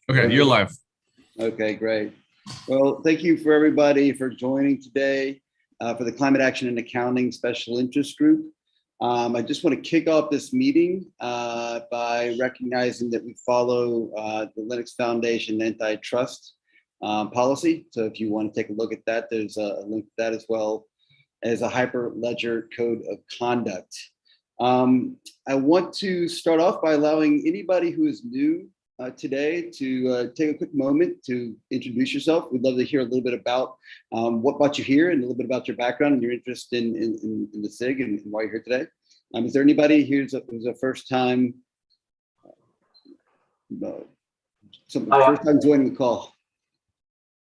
Okay, you're live. Okay, great. Well, thank you for everybody for joining today for the Climate Action and Accounting Special Interest Group. I just want to kick off this meeting by recognizing that we follow the Linux Foundation antitrust policy. So if you want to take a look at that, there's a link to that, as well as a Hyperledger code of conduct. I want to start off by allowing anybody who is new today to take a quick moment to introduce yourself. We'd love to hear a little bit about what brought you here and a little bit about your background and your interest in the SIG and why you're here today. Is there anybody who's a first time first time joining the call?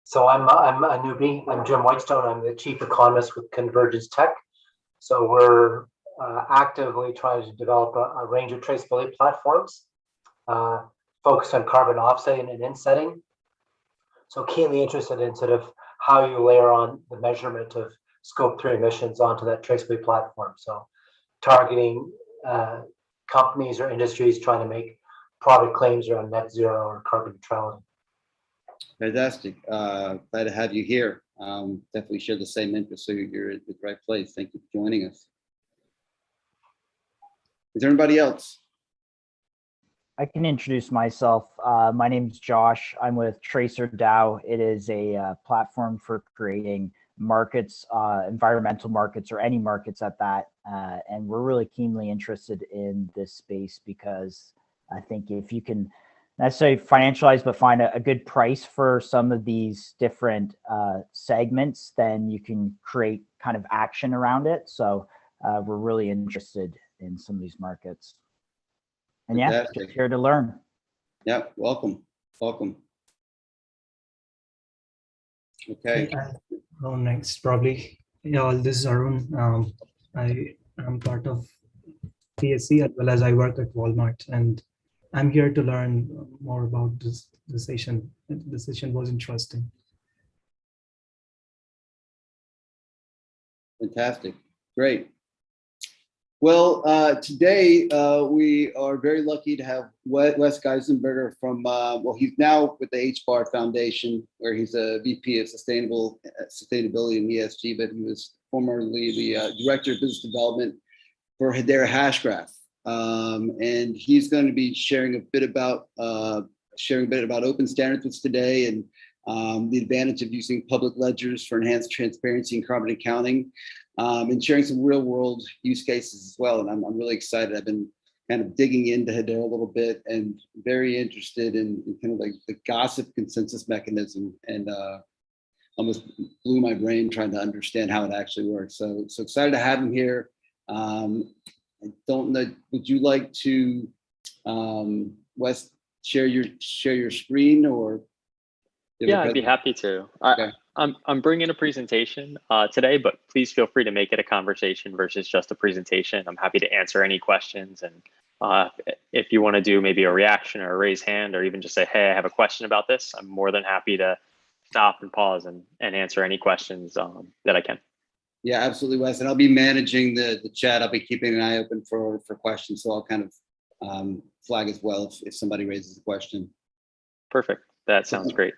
So I'm a newbie. I'm Jim Whitestone. I'm the chief economist with Convergence Tech. So we're actively trying to develop a range of traceability platforms focused on carbon offsetting and insetting. So keenly interested in sort of how you layer on the measurement of Scope 3 emissions onto that traceability platform. So targeting companies or industries trying to make product claims around net zero or carbon neutrality. Fantastic. Glad to have you here. Definitely share the same interest, so you're at the right place. Thank you for joining us. Is there anybody else? I can introduce myself. My name is Josh. I'm with Tracer DAO. It is a platform for creating markets, environmental markets, or any markets at that. And we're really keenly interested in this space because I think if you can not necessarily financialize, but find a good price for some of these different segments, then you can create kind of action around it. So we're really interested in some of these markets. And yeah, just here to learn. Yeah, welcome. Okay. Next, probably. Yeah, this is Arun. I am part of PSC as well as I work at Walmart, and I'm here to learn more about this session. The session was interesting. Fantastic. Great. Well, today we are very lucky to have Wes Geisenberger from, well, he's now with the HBAR Foundation, where he's a VP of Sustainability and ESG, but he was formerly the Director of Business Development for Hedera Hashgraph. And he's going to be sharing a bit about open standards with us today and the advantage of using public ledgers for enhanced transparency and carbon accounting. And sharing some real world use cases as well. And I'm really excited. I've been kind of digging into Hedera a little bit and very interested in kind of like the gossip consensus mechanism, and almost blew my brain trying to understand how it actually works. So excited to have him here. I don't know, would you like to, Wes, share your screen, or? Yeah, I'd be happy to. Okay. I'm bringing a presentation today, but please feel free to make it a conversation versus just a presentation. I'm happy to answer any questions. And if you want to do maybe a reaction or a raise hand, or even just say, hey, I have a question about this, I'm more than happy to stop and pause and answer any questions that I can. Yeah, absolutely, Wes. And I'll be managing the chat. I'll be keeping an eye open for questions. So I'll kind of flag as well if somebody raises a question. Perfect. That sounds great.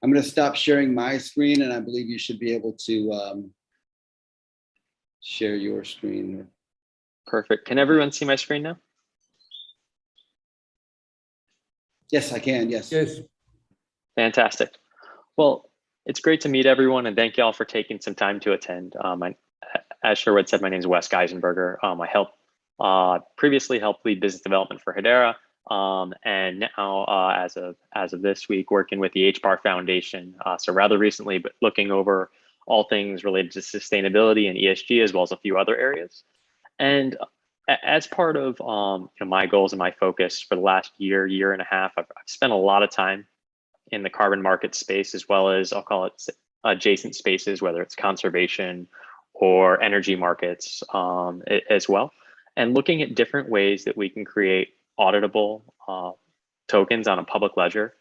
I'm going to stop sharing my screen, and I believe you should be able to share your screen. Perfect. Can everyone see my screen now? Yes, I can. Yes. Yes. Fantastic. Well, it's great to meet everyone, and thank you all for taking some time to attend. As Sherwood said, my name is Wes Geisenberger. I previously helped lead business development for Hedera. And now, as of this week, working with the HBAR Foundation. So rather recently, but looking over all things related to sustainability and ESG, as well as a few other areas. And as part of my goals and my focus for the last year and a half, I've spent a lot of time in the carbon market space, as well as I'll call it adjacent spaces, whether it's conservation or energy markets as well, and looking at different ways that we can create auditable tokens on a public ledger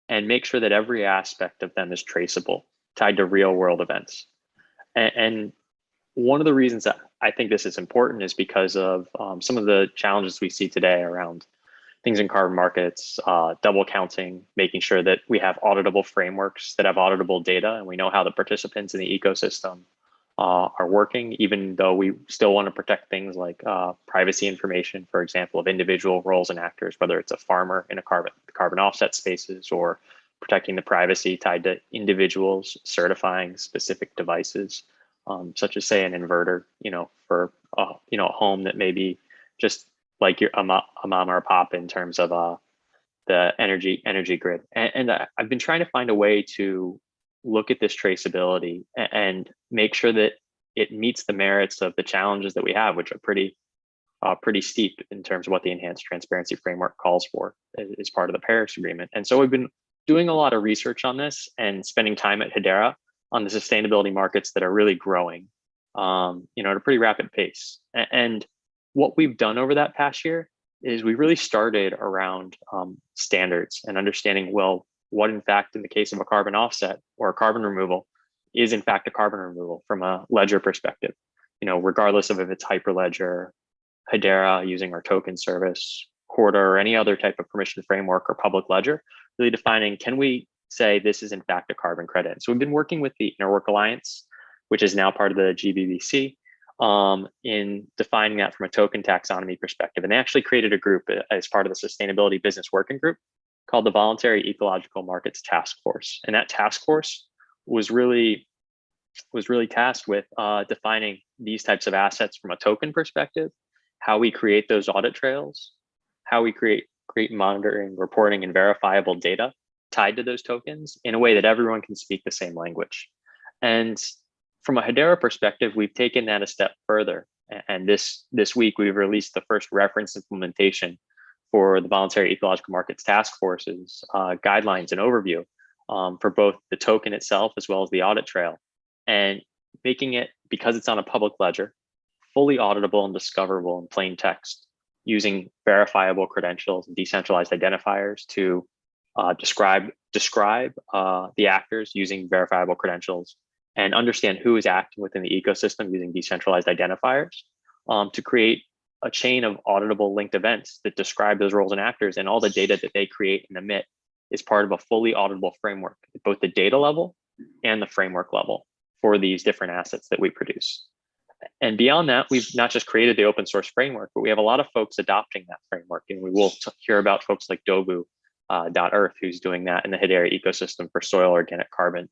and make sure that every aspect of them is traceable, tied to real world events. And one of the reasons that I think this is important is because of some of the challenges we see today around things in carbon markets, double counting, making sure that we have auditable frameworks that have auditable data, and we know how the participants in the ecosystem are working, even though we still want to protect things like privacy information, for example, of individual roles and actors, whether it's a farmer in a carbon offset spaces, or protecting the privacy tied to individuals certifying specific devices, such as say an inverter, for a home that may be just like a mom or a pop in terms of the energy grid. And I've been trying to find a way to look at this traceability and make sure that it meets the merits of the challenges that we have, which are pretty steep in terms of what the enhanced transparency framework calls for as part of the Paris Agreement. And so we've been doing a lot of research on this and spending time at Hedera on the sustainability markets that are really growing, at a pretty rapid pace. And what we've done over that past year is we really started around standards and understanding, well, what in fact, in the case of a carbon offset or a carbon removal, is in fact a carbon removal from a ledger perspective, regardless of if it's Hyperledger, Hedera using our token service, Corda, or any other type of permission framework or public ledger, really defining, can we say this is in fact a carbon credit? So we've been working with the Interwork Alliance, which is now part of the GBBC, in defining that from a token taxonomy perspective. And they actually created a group as part of the Sustainability Business Working Group called the Voluntary Ecological Markets Task Force. And that task force was really tasked with defining these types of assets from a token perspective, how we create those audit trails, how we create monitoring, reporting, and verifiable data tied to those tokens in a way that everyone can speak the same language. And from a Hedera perspective, we've taken that a step further. And this week, we've released the first reference implementation for the Voluntary Ecological Markets Task Force's guidelines and overview for both the token itself as well as the audit trail, and making it, because it's on a public ledger, fully auditable and discoverable in plain text, using verifiable credentials and decentralized identifiers to describe the actors using verifiable credentials, and understand who is acting within the ecosystem using decentralized identifiers, to create a chain of auditable linked events that describe those roles and actors, and all the data that they create and emit is part of a fully auditable framework at both the data level and the framework level for these different assets that we produce. And beyond that, we've not just created the open source framework, but we have a lot of folks adopting that framework. And we will hear about folks like Dobu.earth, who's doing that in the Hedera ecosystem for soil organic carbon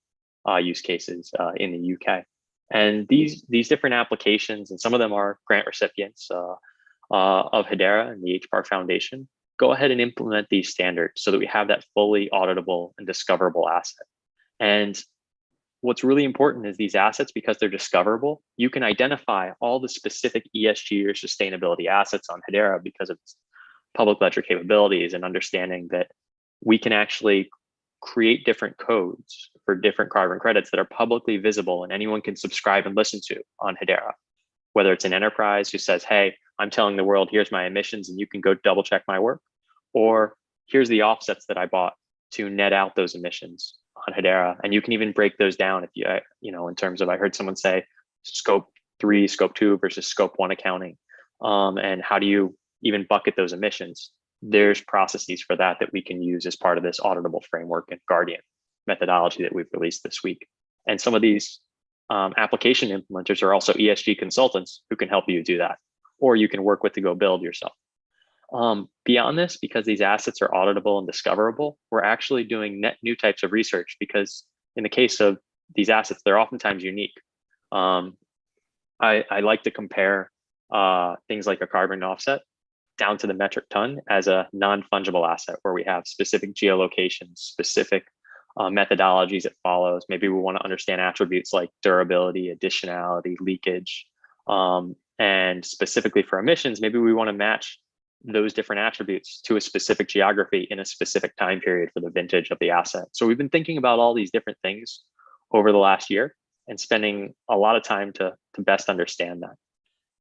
use cases in the UK. And these different applications, and some of them are grant recipients of Hedera and the HBAR Foundation, go ahead and implement these standards so that we have that fully auditable and discoverable asset. And what's really important is these assets, because they're discoverable, you can identify all the specific ESG or sustainability assets on Hedera because of its public ledger capabilities, and understanding that we can actually create different codes for different carbon credits that are publicly visible and anyone can subscribe and listen to on Hedera. Whether it's an enterprise who says, hey, I'm telling the world, here's my emissions and you can go double check my work, or here's the offsets that I bought to net out those emissions on Hedera. And you can even break those down if you, in terms of, I heard someone say scope 3, scope 2 versus scope 1 accounting. And how do you even bucket those emissions? There's processes for that we can use as part of this auditable framework and Guardian methodology that we've released this week. And some of these application implementers are also ESG consultants who can help you do that, or you can work with to go build yourself. Beyond this, because these assets are auditable and discoverable, we're actually doing net new types of research, because in the case of these assets, they're oftentimes unique. I like to compare things like a carbon offset down to the metric ton as a non-fungible asset, where we have specific geolocations, specific methodologies it follows. Maybe we want to understand attributes like durability, additionality, leakage, and specifically for emissions, maybe we want to match those different attributes to a specific geography in a specific time period for the vintage of the asset. So we've been thinking about all these different things over the last year and spending a lot of time to best understand that.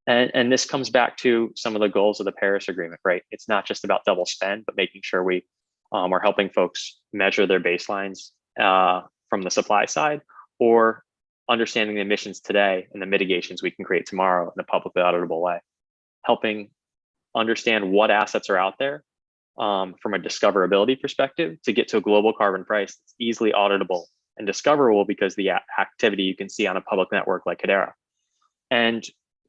And this comes back to some of the goals of the Paris Agreement, right? It's not just about double spend, but making sure we are helping folks measure their baselines from the supply side, or understanding the emissions today and the mitigations we can create tomorrow in a publicly auditable way, helping understand what assets are out there from a discoverability perspective to get to a global carbon price that's easily auditable and discoverable because the activity you can see on a public network like Hedera. And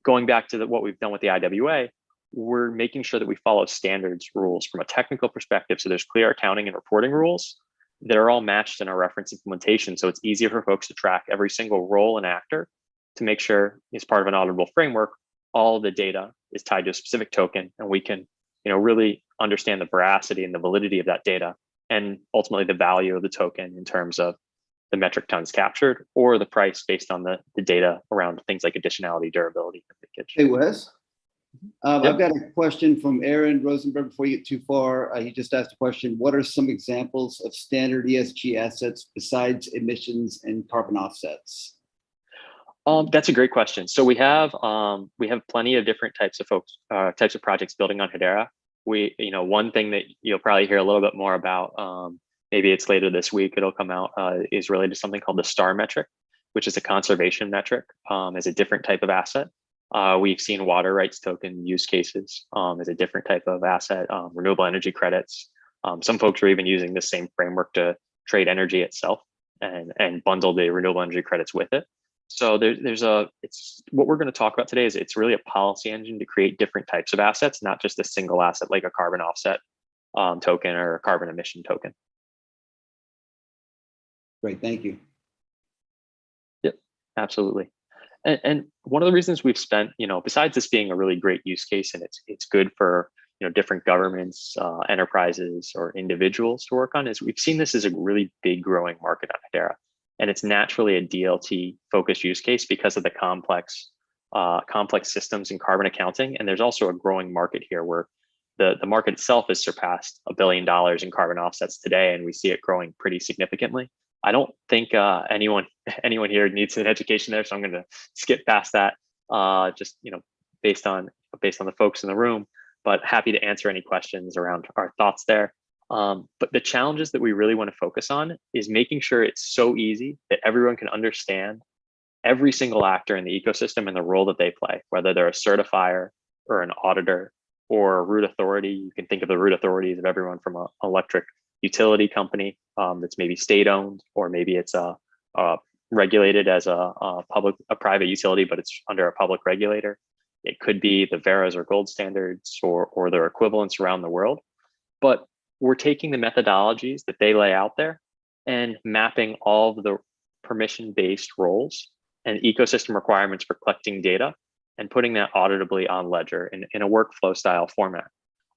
going back to what we've done with the IWA, we're making sure that we follow standards rules from a technical perspective. So there's clear accounting and reporting rules that are all matched in our reference implementation. So it's easier for folks to track every single role and actor to make sure as part of an auditable framework, all the data is tied to a specific token, and we can, really understand the veracity and the validity of that data, and ultimately the value of the token in terms of the metric tons captured or the price based on the data around things like additionality, durability, and leakage. Hey, Wes. Yep. I've got a question from Aaron Rosenberg before you get too far. He just asked a question. What are some examples of standard ESG assets besides emissions and carbon offsets? That's a great question. So we have plenty of different types of projects building on Hedera. One thing that you'll probably hear a little bit more about, maybe it's later this week, it'll come out, is related to something called the STAR metric, which is a conservation metric, as a different type of asset. We've seen water rights token use cases as a different type of asset, renewable energy credits. Some folks are even using the same framework to trade energy itself and bundle the renewable energy credits with it. So it's what we're going to talk about today is it's really a policy engine to create different types of assets, not just a single asset like a carbon offset token or a carbon emission token. Great, thank you. Yep, absolutely. And one of the reasons we've spent, besides this being a really great use case and it's good for different governments, enterprises, or individuals to work on, is we've seen this as a really big growing market on Hedera. And it's naturally a DLT focused use case because of the complex systems in carbon accounting. And there's also a growing market here where the market itself has surpassed $1 billion in carbon offsets today, and we see it growing pretty significantly. I don't think anyone here needs an education there, so I'm going to skip past that. Just based on the folks in the room, but happy to answer any questions around our thoughts there. But the challenges that we really want to focus on is making sure it's so easy that everyone can understand every single actor in the ecosystem and the role that they play, whether they're a certifier or an auditor or a root authority. You can think of the root authorities of everyone from an electric utility company that's maybe state-owned, or maybe it's regulated as a private utility, but it's under a public regulator. It could be the Veras or gold standards or their equivalents around the world. But we're taking the methodologies that they lay out there and mapping all of the permission-based roles and ecosystem requirements for collecting data and putting that auditably on Ledger in a workflow style format.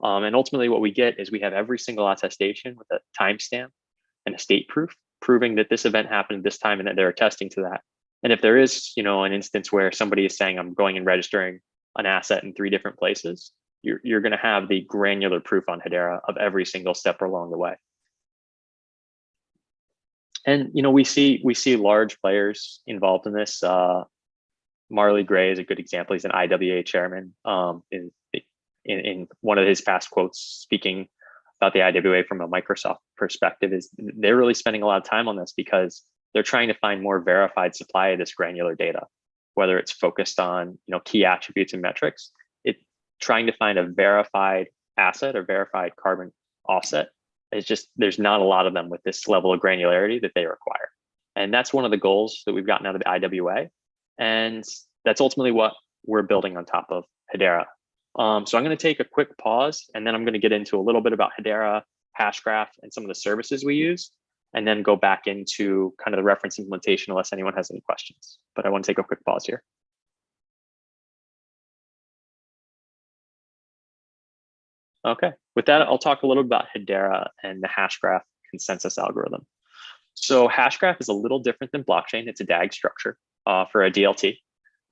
And ultimately what we get is we have every single attestation with a timestamp and a state proof proving that this event happened this time and that they're attesting to that. And if there is, an instance where somebody is saying, I'm going and registering an asset in 3 different places, you're going to have the granular proof on Hedera of every single step along the way. And we see large players involved in this. Marley Gray is a good example. He's an IWA chairman. In one of his past quotes, speaking about the IWA from a Microsoft perspective, is they're really spending a lot of time on this because they're trying to find more verified supply of this granular data, whether it's focused on key attributes and metrics. Trying to find a verified asset or verified carbon offset. It's just, there's not a lot of them with this level of granularity that they require. And that's one of the goals that we've gotten out of the IWA. And that's ultimately what we're building on top of Hedera. So I'm going to take a quick pause, and then I'm going to get into a little bit about Hedera, Hashgraph, and some of the services we use, and then go back into kind of the reference implementation unless anyone has any questions. But I want to take a quick pause here. Okay, with that, I'll talk a little bit about Hedera and the Hashgraph consensus algorithm. So Hashgraph is a little different than blockchain. It's a DAG structure for a DLT.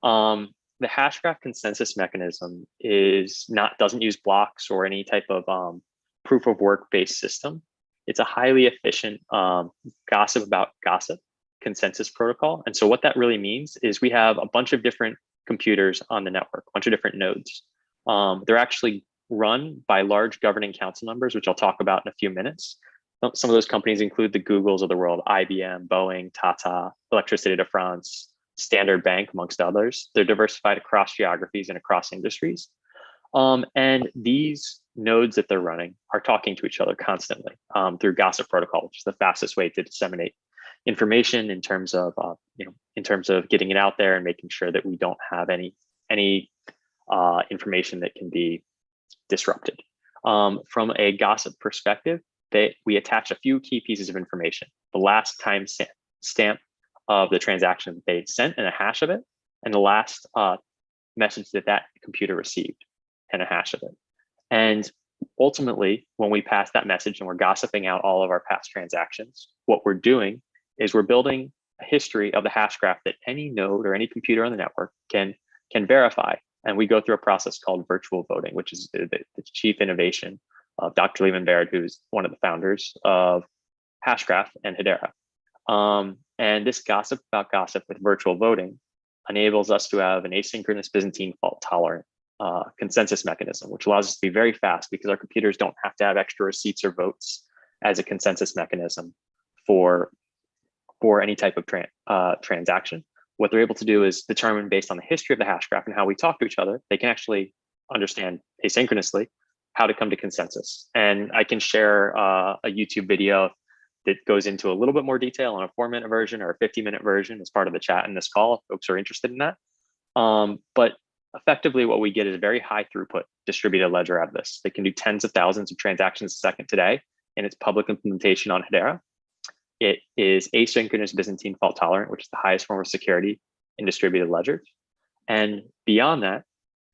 The Hashgraph consensus mechanism doesn't use blocks or any type of proof of work based system. It's a highly efficient gossip about gossip consensus protocol. And so what that really means is we have a bunch of different computers on the network, a bunch of different nodes. They're actually run by large governing council members, which I'll talk about in a few minutes. Some of those companies include the Googles of the world, IBM, Boeing, Tata, Electricité de France, Standard Bank, amongst others. They're diversified across geographies and across industries. And these nodes that they're running are talking to each other constantly through Gossip Protocol, which is the fastest way to disseminate information in terms of in terms of getting it out there and making sure that we don't have any information that can be disrupted. From a gossip perspective, we attach a few key pieces of information: the last time stamp of the transaction that they sent and a hash of it, and the last message that computer received and a hash of it. And ultimately, when we pass that message and we're gossiping out all of our past transactions, what we're doing is we're building a history of the hash graph that any node or any computer on the network can verify. And we go through a process called virtual voting, which is the chief innovation of Dr. Lehman Baird, who's one of the founders of Hashgraph and Hedera. And this gossip about gossip with virtual voting enables us to have an asynchronous Byzantine fault tolerant consensus mechanism, which allows us to be very fast because our computers don't have to have extra receipts or votes as a consensus mechanism for any type of transaction. What they're able to do is determine, based on the history of the hash graph and how we talk to each other, they can actually understand asynchronously how to come to consensus. And I can share a YouTube video that goes into a little bit more detail on a 4-minute version or a 50-minute version as part of the chat in this call, if folks are interested in that. But effectively, what we get is a very high throughput distributed ledger out of this. They can do tens of thousands of transactions a second today in its public implementation on Hedera. It is asynchronous Byzantine fault tolerant, which is the highest form of security in distributed ledgers. And beyond that,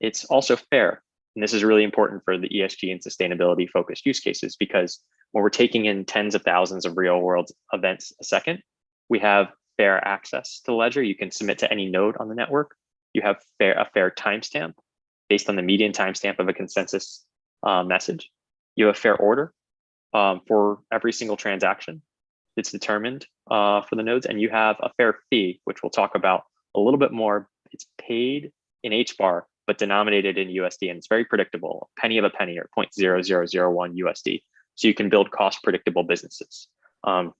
it's also fair. And this is really important for the ESG and sustainability focused use cases, because when we're taking in tens of thousands of real world events a second, we have fair access to the ledger. You can submit to any node on the network. You have a fair timestamp based on the median timestamp of a consensus message. You have a fair order for every single transaction that's determined for the nodes, and you have a fair fee, which we'll talk about a little bit more. It's paid in HBAR, but denominated in USD, and it's very predictable, a penny of a penny or 0.0001 USD. So you can build cost predictable businesses,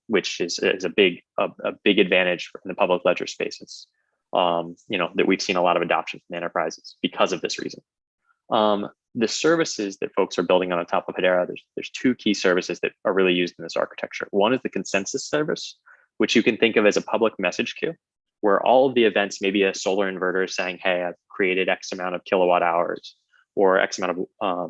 which is a big advantage in the public ledger spaces. That we've seen a lot of adoption from enterprises because of this reason. The services that folks are building on top of Hedera, there's two key services that are really used in this architecture. One is the consensus service, which you can think of as a public message queue, where all of the events, maybe a solar inverter saying, hey, I've created X amount of kilowatt hours or X amount of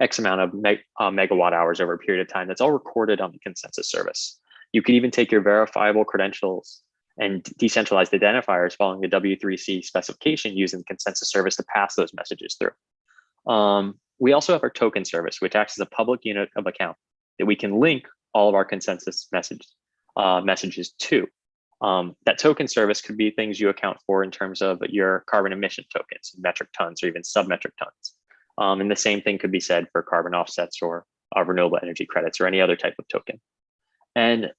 megawatt hours over a period of time. That's all recorded on the consensus service. You can even take your verifiable credentials and decentralized identifiers following the W3C specification using the consensus service to pass those messages through. We also have our token service, which acts as a public unit of account that we can link all of our consensus messages to. That token service could be things you account for in terms of your carbon emission tokens, metric tons, or even sub-metric tons. And the same thing could be said for carbon offsets or renewable energy credits or any other type of token. And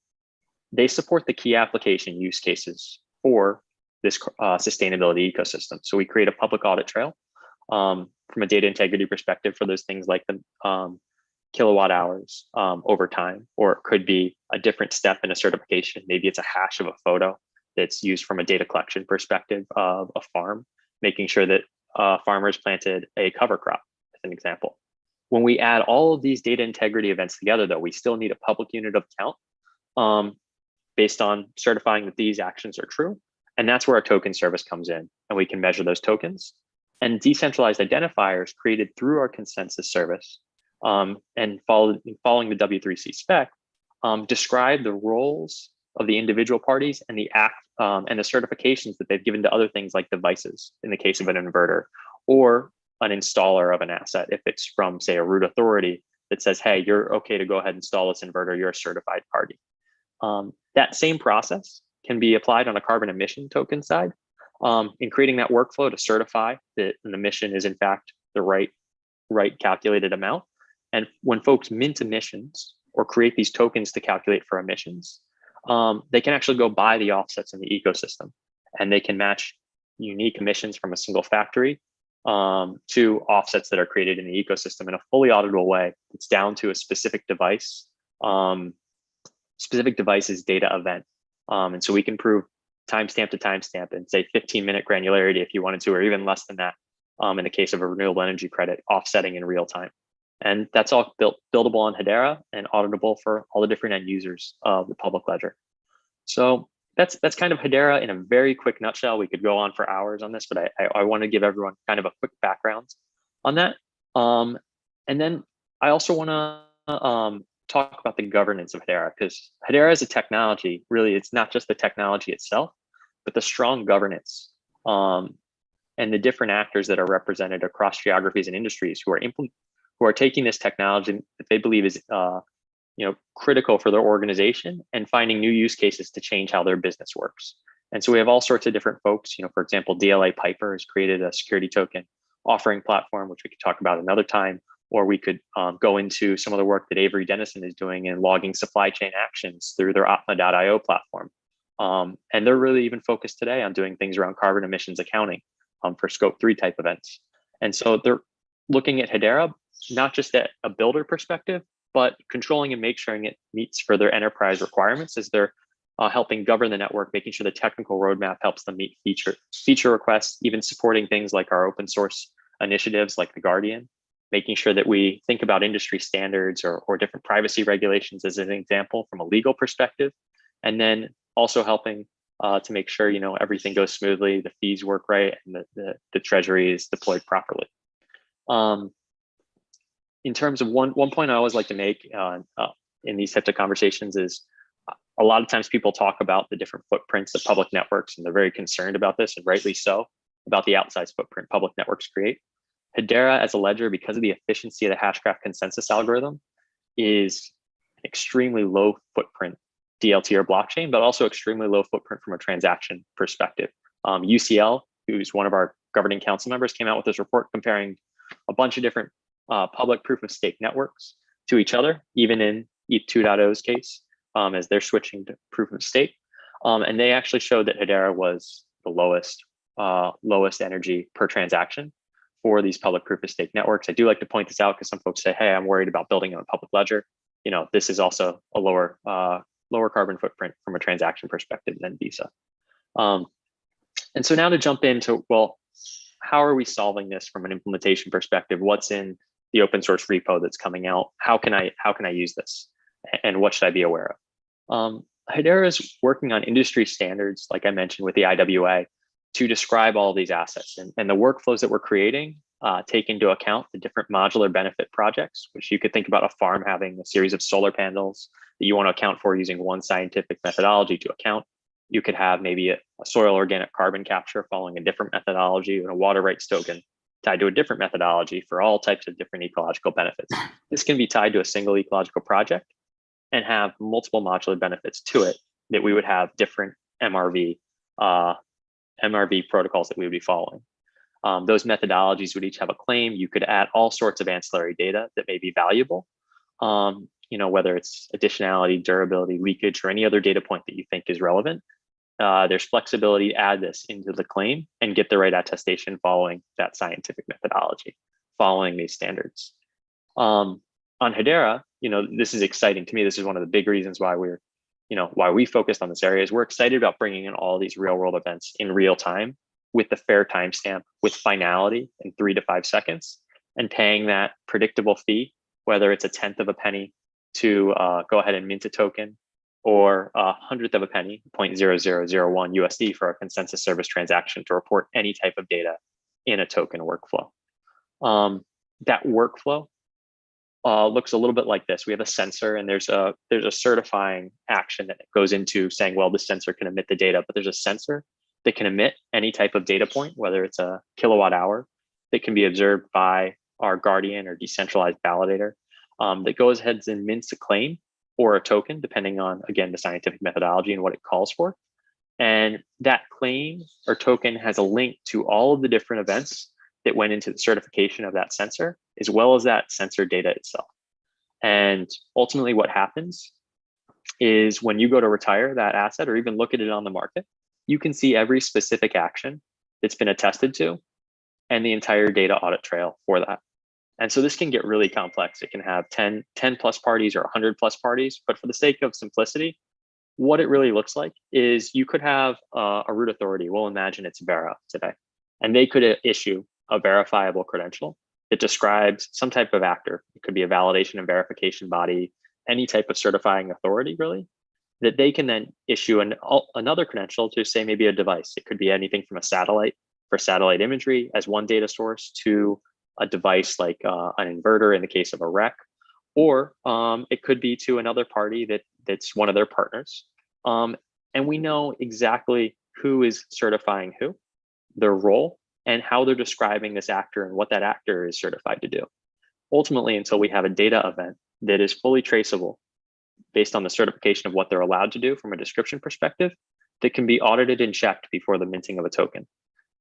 they support the key application use cases for this sustainability ecosystem. So we create a public audit trail from a data integrity perspective for those things like the kilowatt hours over time, or it could be a different step in a certification. Maybe it's a hash of a photo that's used from a data collection perspective of a farm, making sure that farmers planted a cover crop, as an example. When we add all of these data integrity events together, though, we still need a public unit of account based on certifying that these actions are true. And that's where our token service comes in, and we can measure those tokens. And decentralized identifiers created through our consensus service and following the W3C spec describe the roles of the individual parties and the and the certifications that they've given to other things like devices in the case of an inverter, or an installer of an asset if it's from, say, a root authority that says, hey, you're okay to go ahead and install this inverter, you're a certified party. That same process can be applied on a carbon emission token side in creating that workflow to certify that an emission is in fact the right calculated amount. And when folks mint emissions or create these tokens to calculate for emissions, they can actually go buy the offsets in the ecosystem, and they can match unique emissions from a single factory to offsets that are created in the ecosystem in a fully auditable way. It's down to a specific device, specific device's data event. And so we can prove timestamp to timestamp and say 15-minute granularity if you wanted to, or even less than that, in the case of a renewable energy credit, offsetting in real time. And that's all buildable on Hedera and auditable for all the different end users of the public ledger. So that's kind of Hedera in a very quick nutshell. We could go on for hours on this, but I want to give everyone kind of a quick background on that. And then I also want to talk about the governance of Hedera, because Hedera as a technology, really, it's not just the technology itself, but the strong governance and the different actors that are represented across geographies and industries who are taking this technology that they believe is critical for their organization and finding new use cases to change how their business works. And so we have all sorts of different folks. For example, DLA Piper has created a security token offering platform, which we could talk about another time, or we could go into some of the work that Avery Dennison is doing in logging supply chain actions through their Opma.io platform. And they're really even focused today on doing things around carbon emissions accounting for scope 3 type events. And so they're looking at Hedera, not just at a builder perspective, but controlling and make sure it meets for their enterprise requirements as they're helping govern the network, making sure the technical roadmap helps them meet feature requests, even supporting things like our open source initiatives like the Guardian, making sure that we think about industry standards or different privacy regulations as an example from a legal perspective, and then also helping to make sure everything goes smoothly, the fees work right, and the treasury is deployed properly. In terms of one point I always like to make in these types of conversations is a lot of times people talk about the different footprints of public networks, and they're very concerned about this, and rightly so, about the outsized footprint public networks create. Hedera as a ledger, because of the efficiency of the Hashgraph consensus algorithm, is an extremely low footprint DLT or blockchain, but also extremely low footprint from a transaction perspective. UCL, who's one of our governing council members, came out with this report comparing a bunch of different public proof of stake networks to each other, even in ETH 2.0's case, as they're switching to proof of stake. And they actually showed that Hedera was the lowest energy per transaction for these public proof of stake networks. I do like to point this out because some folks say, hey, I'm worried about building on a public ledger. This is also a lower carbon footprint from a transaction perspective than Visa. And so now to jump into, well, how are we solving this from an implementation perspective? What's in the open source repo that's coming out? How can I use this? And what should I be aware of? Hedera is working on industry standards, like I mentioned, with the IWA to describe all of these assets. And the workflows that we're creating take into account the different modular benefit projects, which you could think about a farm having a series of solar panels that you want to account for using one scientific methodology to account. You could have maybe a soil organic carbon capture following a different methodology, and a water rights token tied to a different methodology for all types of different ecological benefits. This can be tied to a single ecological project and have multiple modular benefits to it that we would have different MRV protocols that we would be following. Those methodologies would each have a claim. You could add all sorts of ancillary data that may be valuable, whether it's additionality, durability, leakage, or any other data point that you think is relevant. There's flexibility to add this into the claim and get the right attestation following that scientific methodology, following these standards. On Hedera, this is exciting to me. This is one of the big reasons why why we focused on this area is we're excited about bringing in all these real world events in real time with the fair timestamp, with finality in 3 to 5 seconds, and paying that predictable fee, whether it's 1/10 of a penny to go ahead and mint a token, or 1/100th of a penny, 0.0001 USD for a consensus service transaction to report any type of data in a token workflow. That workflow looks a little bit like this. We have a sensor, and there's a certifying action that goes into saying, well, this sensor can emit the data, but there's a sensor that can emit any type of data point, whether it's a kilowatt hour that can be observed by our Guardian or decentralized validator that goes ahead and mints a claim or a token, depending on, again, the scientific methodology and what it calls for. And that claim or token has a link to all of the different events that went into the certification of that sensor, as well as that sensor data itself. And ultimately what happens is when you go to retire that asset or even look at it on the market, you can see every specific action that's been attested to and the entire data audit trail for that. And so this can get really complex. It can have 10 plus parties or 100 plus parties, but for the sake of simplicity, what it really looks like is you could have a root authority. We'll imagine it's Vera today, and they could issue a verifiable credential that describes some type of actor. It could be a validation and verification body, any type of certifying authority, really, that they can then issue another credential to, say, maybe a device. It could be anything from a satellite for satellite imagery as one data source to a device like an inverter in the case of a REC, or it could be to another party that's one of their partners. And we know exactly who is certifying who, their role, and how they're describing this actor and what that actor is certified to do. Ultimately, until we have a data event that is fully traceable based on the certification of what they're allowed to do from a description perspective, that can be audited and checked before the minting of a token,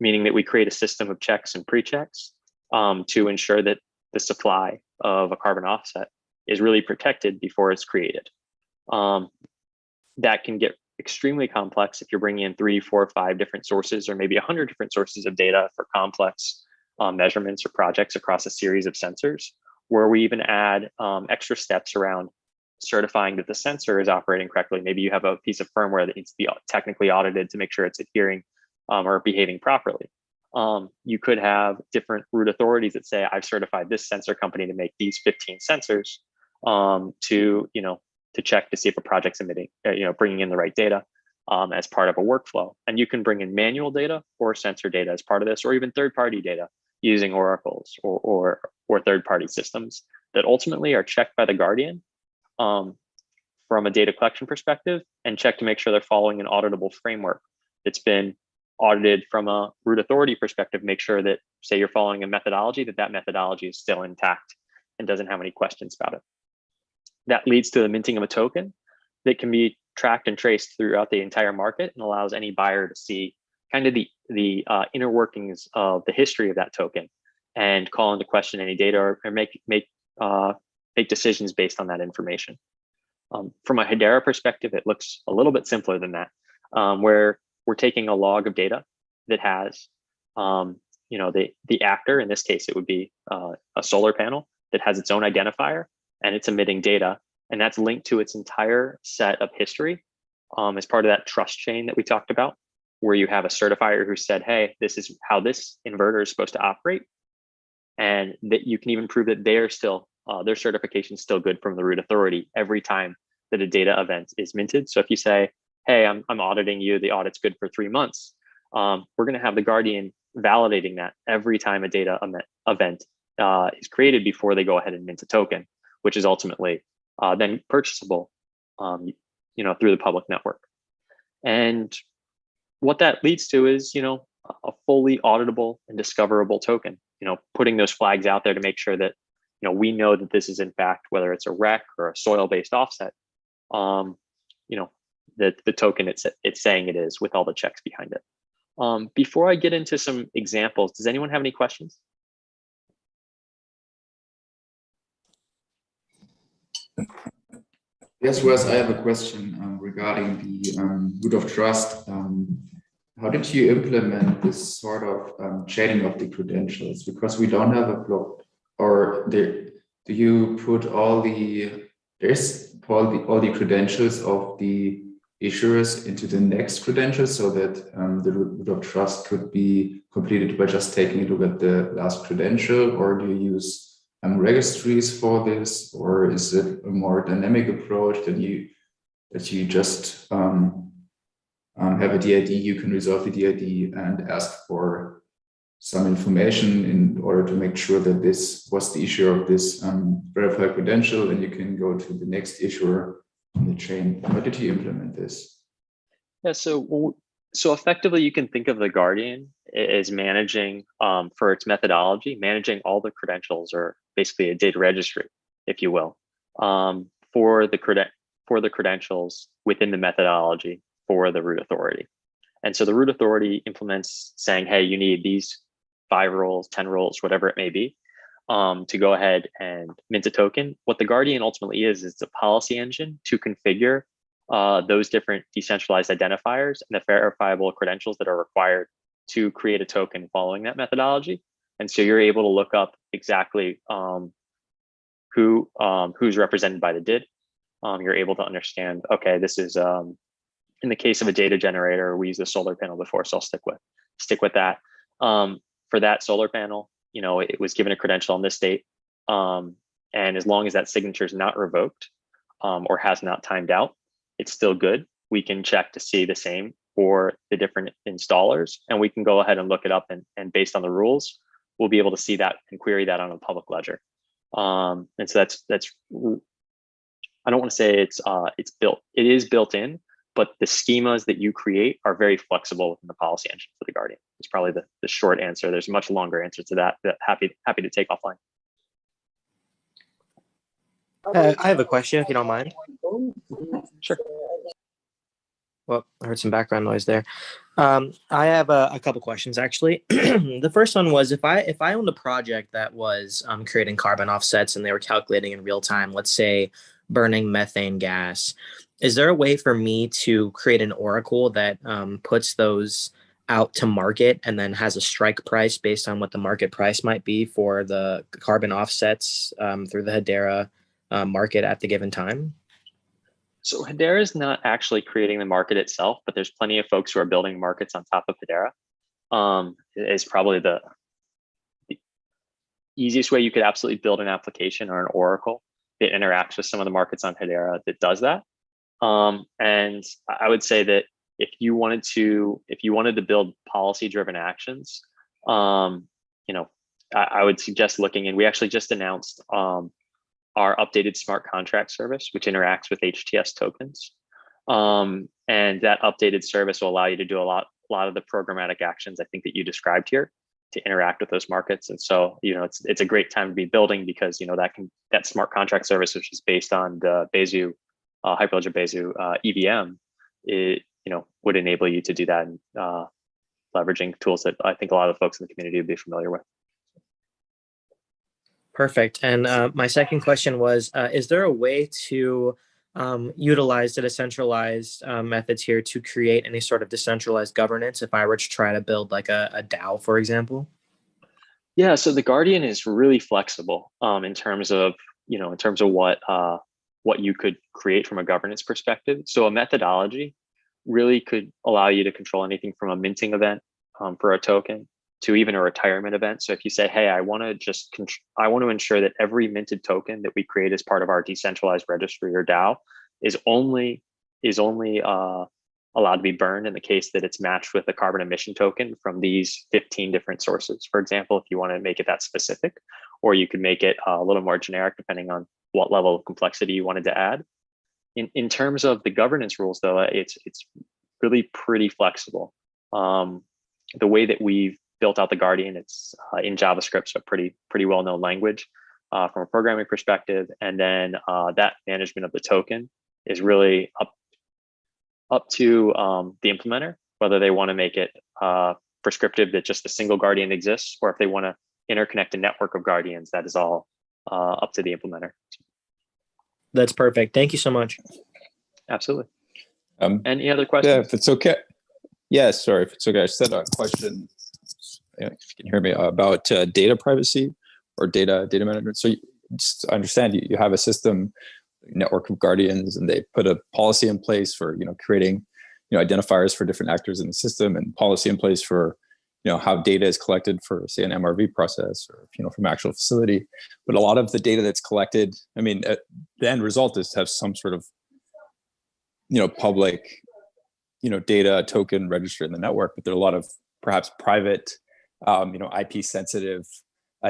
meaning that we create a system of checks and pre-checks to ensure that the supply of a carbon offset is really protected before it's created. That can get extremely complex if you're bringing in 3, 4, 5 different sources, or maybe 100 different sources of data for complex measurements or projects across a series of sensors, where we even add extra steps around certifying that the sensor is operating correctly. Maybe you have a piece of firmware that needs to be technically audited to make sure it's adhering or behaving properly. You could have different root authorities that say, I've certified this sensor company to make these 15 sensors to check to see if a project's emitting, bringing in the right data as part of a workflow. And you can bring in manual data or sensor data as part of this, or even third-party data using oracles or third-party systems that ultimately are checked by the Guardian from a data collection perspective, and check to make sure they're following an auditable framework that's been audited from a root authority perspective. Make sure that, say you're following a methodology, that methodology is still intact and doesn't have any questions about it. That leads to the minting of a token that can be tracked and traced throughout the entire market and allows any buyer to see kind of the inner workings of the history of that token and call into question any data or make decisions based on that information. From a Hedera perspective, it looks a little bit simpler than that, where we're taking a log of data that has the actor. In this case, it would be a solar panel that has its own identifier, and it's emitting data, and that's linked to its entire set of history as part of that trust chain that we talked about, where you have a certifier who said, hey, this is how this inverter is supposed to operate. And that you can even prove that they are still, their certification is still good from the root authority every time that a data event is minted. So if you say, hey, I'm auditing you, the audit's good for 3 months, we're gonna have the Guardian validating that every time a data event is created before they go ahead and mint a token, which is ultimately then purchasable, through the public network. And what that leads to is, a fully auditable and discoverable token. Putting those flags out there to make sure that, we know that this is in fact, whether it's a REC or a soil-based offset, that the token it's saying it is, with all the checks behind it. Before I get into some examples, does anyone have any questions? Yes, Wes, I have a question regarding the root of trust. How did you implement this sort of chaining of the credentials? Because we don't have a block, or do you put all the credentials of the issuers into the next credentials so that the root of trust could be completed by just taking a look at the last credential, or do you use registries for this, or is it a more dynamic approach that you just have a DID, you can resolve the DID and ask for some information in order to make sure that this was the issuer of this verified credential, and you can go to the next issuer on the chain? How did you implement this? Yeah, so effectively you can think of the Guardian as managing, for its methodology, managing all the credentials, or basically a data registry, if you will, for the credentials within the methodology for the root authority. And so the root authority implements saying, hey, you need these 5 roles, 10 roles, whatever it may be, to go ahead and mint a token. What the Guardian ultimately is a policy engine to configure those different decentralized identifiers and the verifiable credentials that are required to create a token following that methodology. And so you're able to look up exactly who's represented by the DID. You're able to understand, okay, this is in the case of a data generator, we used a solar panel before, so I'll stick with that. for that solar panel, it was given a credential on this date. And as long as that signature is not revoked or has not timed out, it's still good. We can check to see the same for the different installers, and we can go ahead and look it up, and based on the rules, we'll be able to see that and query that on a public ledger. And so that's I don't want to say it's built. It is built in, but the schemas that you create are very flexible within the policy engine for the Guardian. It's probably the short answer. There's a much longer answer to that happy to take offline. I have a question, if you don't mind. Sure. Well, I heard some background noise there. I have a couple questions, actually. The first one was, if I owned a project that was creating carbon offsets and they were calculating in real time, let's say burning methane gas, is there a way for me to create an oracle that puts those out to market and then has a strike price based on what the market price might be for the carbon offsets through the Hedera market at the given time? So Hedera is not actually creating the market itself, but there's plenty of folks who are building markets on top of Hedera. It's probably the easiest way you could absolutely build an application or an oracle that interacts with some of the markets on Hedera that does that. And I would say that if you wanted to build policy-driven actions, I would suggest looking, and we actually just announced our updated smart contract service, which interacts with HTS tokens. And that updated service will allow you to do a lot of the programmatic actions I think that you described here to interact with those markets. And so, it's a great time to be building, because that smart contract service, which is based on the Besu, Hyperledger Besu EVM, it would enable you to do that, and leveraging tools that I think a lot of folks in the community would be familiar with. Perfect. And my second question was, is there a way to utilize the decentralized methods here to create any sort of decentralized governance if I were to try to build like a DAO, for example? Yeah, so the Guardian is really flexible in terms of what you could create from a governance perspective. So a methodology really could allow you to control anything from a minting event for a token to even a retirement event. So if you say, hey, I want to ensure that every minted token that we create as part of our decentralized registry or DAO is only allowed to be burned in the case that it's matched with a carbon emission token from these 15 different sources, for example, if you want to make it that specific, or you could make it a little more generic depending on what level of complexity you wanted to add. In terms of the governance rules, though, it's really pretty flexible. The way that we've built out the Guardian, it's in JavaScript, so pretty well-known language from a programming perspective. And then that management of the token is really up to the implementer, whether they want to make it prescriptive that just a single Guardian exists, or if they want to interconnect a network of Guardians. That is all up to the implementer. That's perfect. Thank you so much. Absolutely. Any other questions? Yeah, if it's okay. Yeah, sorry, if it's okay. I just had a question, if you can hear me, about data privacy or data management. So I understand you have a system, network of Guardians, and they put a policy in place for creating identifiers for different actors in the system, and policy in place for how data is collected for, say, an MRV process, or from actual facility. But a lot of the data that's collected, the end result is to have some sort of public data token registered in the network. But there are a lot of perhaps private IP sensitive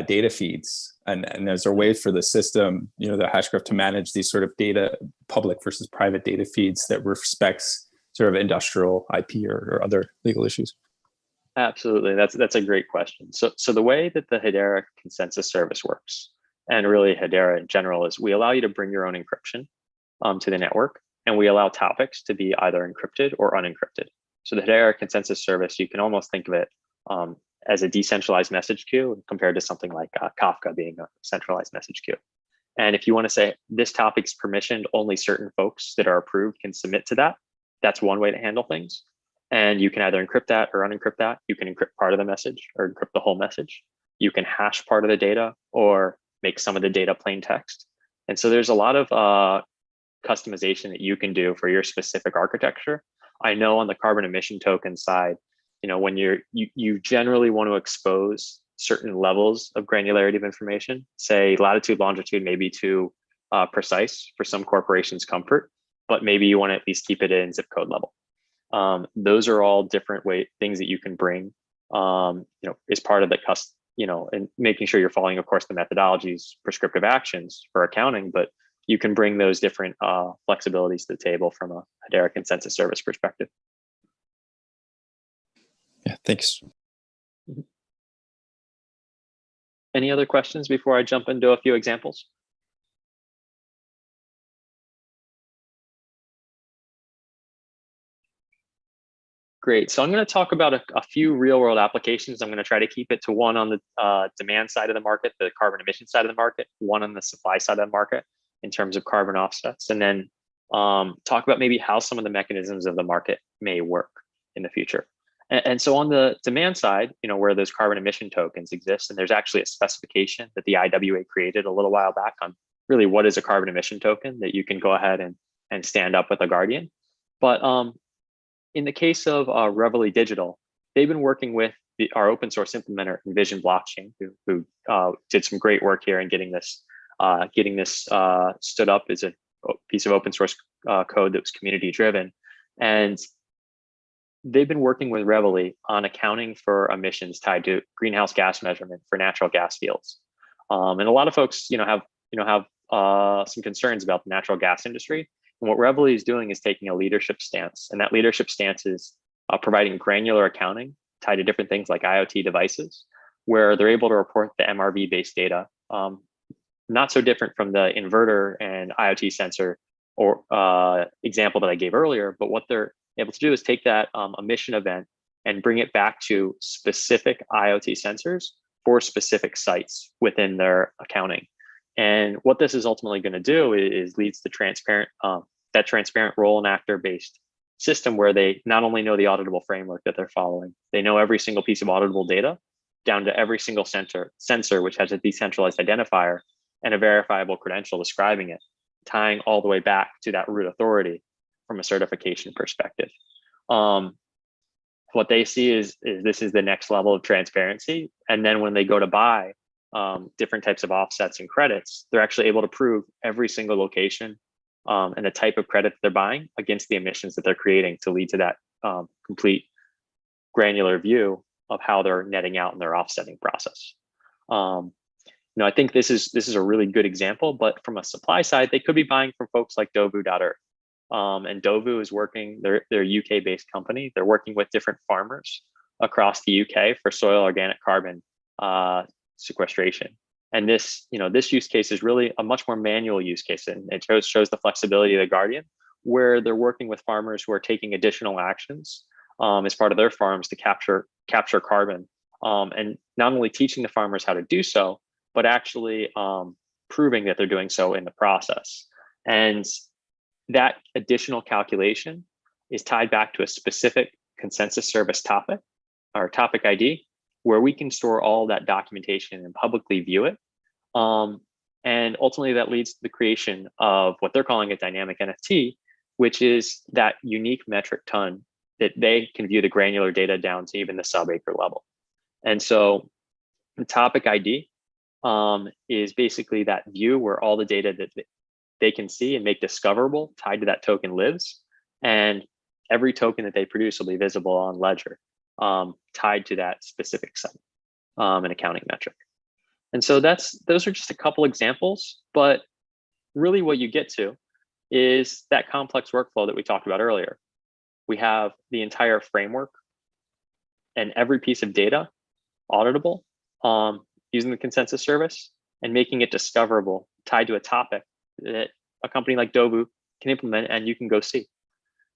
data feeds, and there's a way for the system, the Hashgraph, to manage these sort of data, public versus private data feeds that respects sort of industrial IP or other legal issues. Absolutely, that's a great question. So the way that the Hedera consensus service works, and really Hedera in general, is we allow you to bring your own encryption to the network, and we allow topics to be either encrypted or unencrypted. So the Hedera consensus service, you can almost think of it as a decentralized message queue compared to something like Kafka being a centralized message queue. And if you want to say this topic's permissioned, only certain folks that are approved can submit to that, that's one way to handle things. And you can either encrypt that or unencrypt that. You can encrypt part of the message or encrypt the whole message. You can hash part of the data or make some of the data plain text. And so there's a lot of customization that you can do for your specific architecture. I know on the carbon emission token side, when you generally want to expose certain levels of granularity of information, say latitude, longitude, maybe too precise for some corporations' comfort, but maybe you want to at least keep it in zip code level. Those are all different things that you can bring, as part of the and making sure you're following, of course, the methodologies, prescriptive actions for accounting, but you can bring those different flexibilities to the table from a Hedera consensus service perspective. Yeah, thanks. Any other questions before I jump into a few examples? Great. So I'm going to talk about a few real world applications. I'm going to try to keep it to one on the demand side of the market, the carbon emission side of the market, one on the supply side of the market in terms of carbon offsets, and then talk about maybe how some of the mechanisms of the market may work in the future. And so on the demand side, where those carbon emission tokens exist, and there's actually a specification that the IWA created a little while back on really what is a carbon emission token that you can go ahead and stand up with a Guardian. But in the case of Revly Digital, they've been working with our open source implementer Envision Blockchain, who did some great work here in getting this stood up as a piece of open source code that was community driven. And they've been working with Revly on accounting for emissions tied to greenhouse gas measurement for natural gas fields. And a lot of folks, have some concerns about the natural gas industry. And what Revly is doing is taking a leadership stance, and that leadership stance is providing granular accounting tied to different things like IoT devices, where they're able to report the MRV-based data, not so different from the inverter and IoT sensor or example that I gave earlier. But what they're able to do is take that emission event and bring it back to specific IoT sensors for specific sites within their accounting. And what this is ultimately going to do is leads to that transparent role and actor based system where they not only know the auditable framework that they're following, they know every single piece of auditable data down to every single sensor, which has a decentralized identifier and a verifiable credential describing it, tying all the way back to that root authority from a certification perspective. What they see is this is the next level of transparency. And then when they go to buy different types of offsets and credits, they're actually able to prove every single location and the type of credit that they're buying against the emissions that they're creating to lead to that complete granular view of how they're netting out in their offsetting process. I think this is a really good example, but from a supply side, they could be buying from folks like Dovu.earth. And Dovu is working, they're a UK-based company. They're working with different farmers across the UK for soil organic carbon sequestration. And this use case is really a much more manual use case, and it shows the flexibility of the Guardian, where they're working with farmers who are taking additional actions as part of their farms to capture carbon, and not only teaching the farmers how to do so, but actually proving that they're doing so in the process. And that additional calculation is tied back to a specific consensus service topic or topic ID, where we can store all that documentation and publicly view it. And ultimately that leads to the creation of what they're calling a dynamic NFT, which is that unique metric ton that they can view the granular data down to even the sub-acre level. And so the topic ID is basically that view where all the data that they can see and make discoverable tied to that token lives. And every token that they produce will be visible on Ledger, tied to that specific site, an accounting metric. And so those are just a couple examples, but really what you get to is that complex workflow that we talked about earlier. We have the entire framework and every piece of data auditable using the consensus service and making it discoverable, tied to a topic that a company like Dovu can implement and you can go see.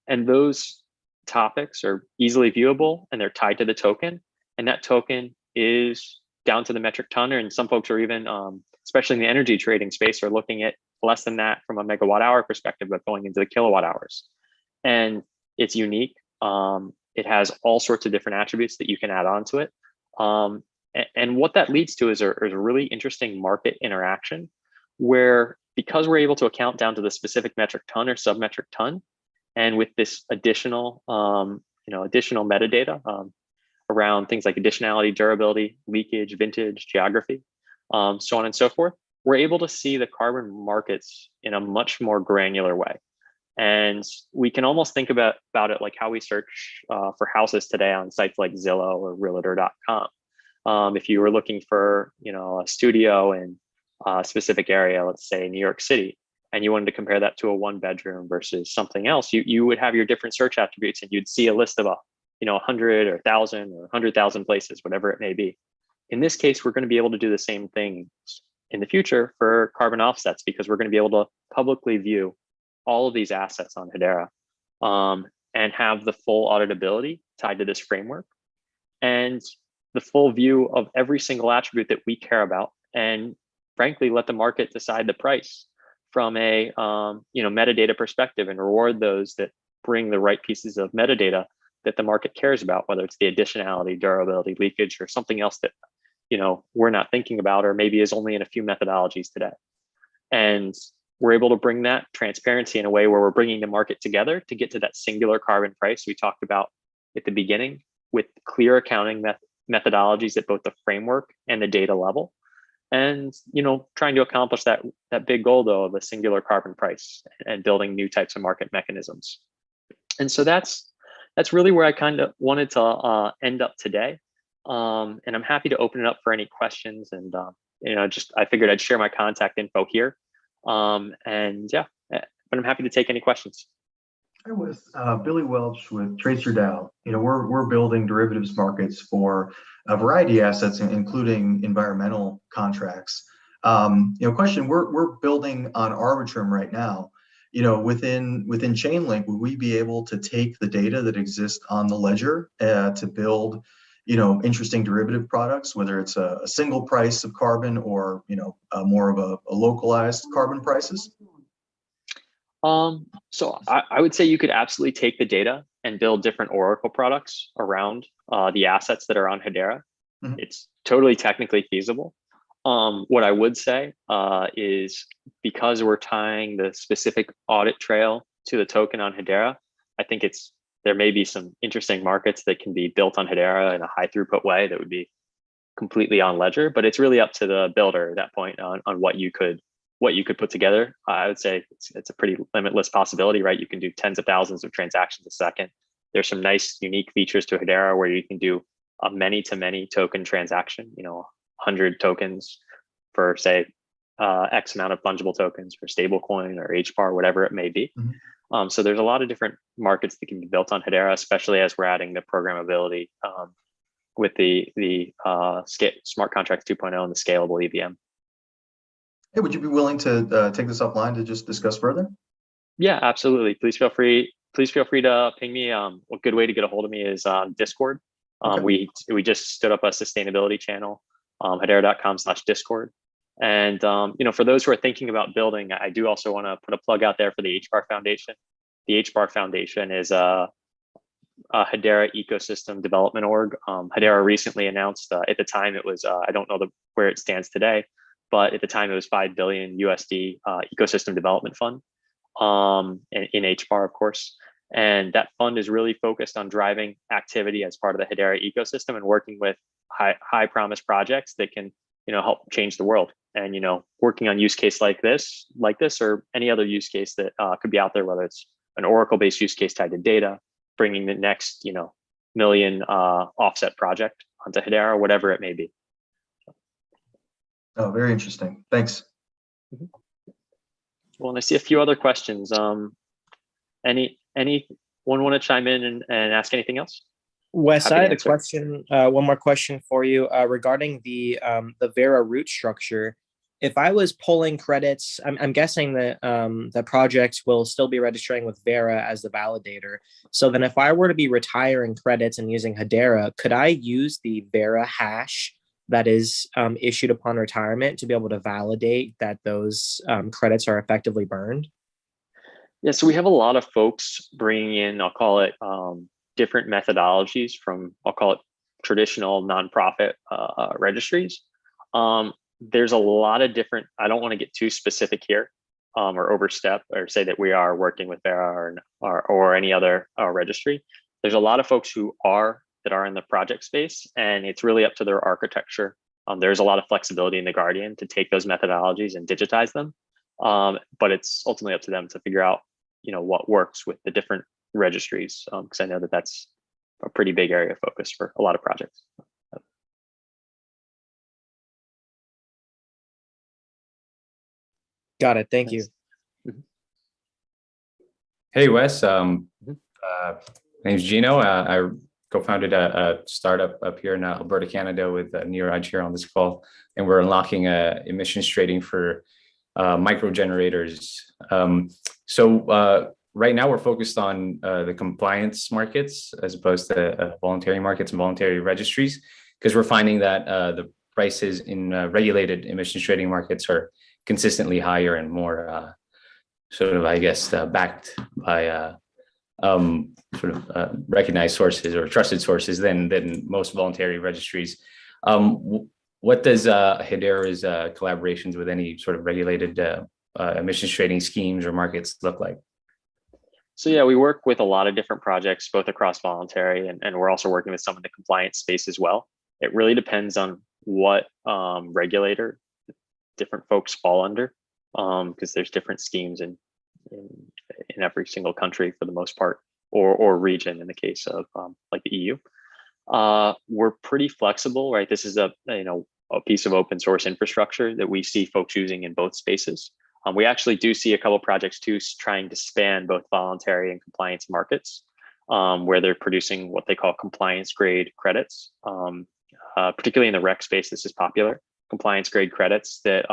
And those topics are easily viewable and they're tied to the token. And that token is down to the metric ton, and some folks are even, especially in the energy trading space, are looking at less than that from a megawatt hour perspective, but going into the kilowatt hours. And it's unique. It has all sorts of different attributes that you can add on to it. And what that leads to is a really interesting market interaction where, because we're able to account down to the specific metric ton or sub-metric ton, and with this additional, additional metadata, around things like additionality, durability, leakage, vintage, geography, so on and so forth, we're able to see the carbon markets in a much more granular way. And we can almost think about it like how we search for houses today on sites like Zillow or Realtor.com. If you were looking for, a studio in a specific area, let's say New York City, and you wanted to compare that to a 1-bedroom versus something else, you would have your different search attributes, and you'd see a list of 100 or 1,000 or 100,000 places, whatever it may be. In this case, we're going to be able to do the same thing in the future for carbon offsets, because we're going to be able to publicly view all of these assets on Hedera and have the full auditability tied to this framework and the full view of every single attribute that we care about, and frankly, let the market decide the price from a metadata perspective and reward those that bring the right pieces of metadata that the market cares about, whether it's the additionality, durability, leakage, or something else that we're not thinking about, or maybe is only in a few methodologies today. And we're able to bring that transparency in a way where we're bringing the market together to get to that singular carbon price we talked about at the beginning, with clear accounting methodologies at both the framework and the data level. And trying to accomplish that big goal though of a singular carbon price and building new types of market mechanisms. And so that's really where I kind of wanted to end up today. And I'm happy to open it up for any questions. And I figured I'd share my contact info here. But I'm happy to take any questions. I'm with Billy Welch with TracerDAO. We're building derivatives markets for a variety of assets, including environmental contracts. Question: We're building on Arbitrum right now. Within Chainlink, would we be able to take the data that exists on the ledger to build, interesting derivative products, whether it's a single price of carbon or more of a localized carbon prices? So I would say you could absolutely take the data and build different Oracle products around the assets that are on Hedera. Mm-hmm. It's totally technically feasible. What I would say is, because we're tying the specific audit trail to the token on Hedera, I think there may be some interesting markets that can be built on Hedera in a high throughput way that would be completely on Ledger, but it's really up to the builder at that point on what you could put together. I would say it's a pretty limitless possibility, right? You can do tens of thousands of transactions a second. There's some nice unique features to Hedera where you can do a many-to-many token transaction, 100 tokens for, say, X amount of fungible tokens for stablecoin or HBAR, whatever it may be. Mm-hmm. So there's a lot of different markets that can be built on Hedera, especially as we're adding the programmability with the smart contracts 2.0 and the scalable EVM. Hey, would you be willing to take this offline to just discuss further? Yeah, absolutely. Please feel free to ping me. A good way to get a hold of me is Discord. Okay. We just stood up a sustainability channel, hedera.com/Discord. And for those who are thinking about building, I do also want to put a plug out there for the HBAR Foundation. The HBAR Foundation is a Hedera ecosystem development org. Hedera recently announced, at the time it was, I don't know where it stands today, but at the time it was $5 billion USD ecosystem development fund in HBAR, of course. And that fund is really focused on driving activity as part of the Hedera ecosystem and working with high promise projects that can help change the world. And working on use case like this or any other use case that could be out there, whether it's an Oracle-based use case tied to data, bringing the next million offset project onto Hedera, whatever it may be. Oh, very interesting. Thanks. Mm-hmm. Well, and I see a few other questions. Anyone want to chime in and ask anything else? Wes, I had a question, one more question for you regarding the Vera root structure. If I was pulling credits, I'm guessing that the projects will still be registering with Vera as the validator. So then if I were to be retiring credits and using Hedera, could I use the Vera hash that is issued upon retirement to be able to validate that those credits are effectively burned? Yeah, so we have a lot of folks bringing in, I'll call it different methodologies from, I'll call it traditional nonprofit registries. There's a lot of different, I don't want to get too specific here or overstep or say that we are working with Vera or any other registry. There's a lot of folks who are that are in the project space, and it's really up to their architecture. There's a lot of flexibility in the Guardian to take those methodologies and digitize them, but it's ultimately up to them to figure out, what works with the different registries, because I know that that's a pretty big area of focus for a lot of projects. Got it. Thank you. Hey, Wes. Name's Gino. I co-founded a startup up here in Alberta, Canada, with Neeraj here on this call, and we're unlocking emissions trading for micro generators. So right now we're focused on the compliance markets as opposed to voluntary markets and voluntary registries, because we're finding that the prices in regulated emissions trading markets are consistently higher and more sort of, I guess, backed by recognized sources or trusted sources than most voluntary registries. What does Hedera's collaborations with any sort of regulated emissions trading schemes or markets look like? So yeah, we work with a lot of different projects, both across voluntary and we're also working with some of the compliance space as well. It really depends on what regulator different folks fall under, because there's different schemes in every single country for the most part, or region in the case of like the EU. We're pretty flexible, right? This is a piece of open source infrastructure that we see folks using in both spaces. We actually do see a couple of projects too trying to span both voluntary and compliance markets, where they're producing what they call compliance grade credits. Particularly in the rec space, this is popular. Compliance grade credits that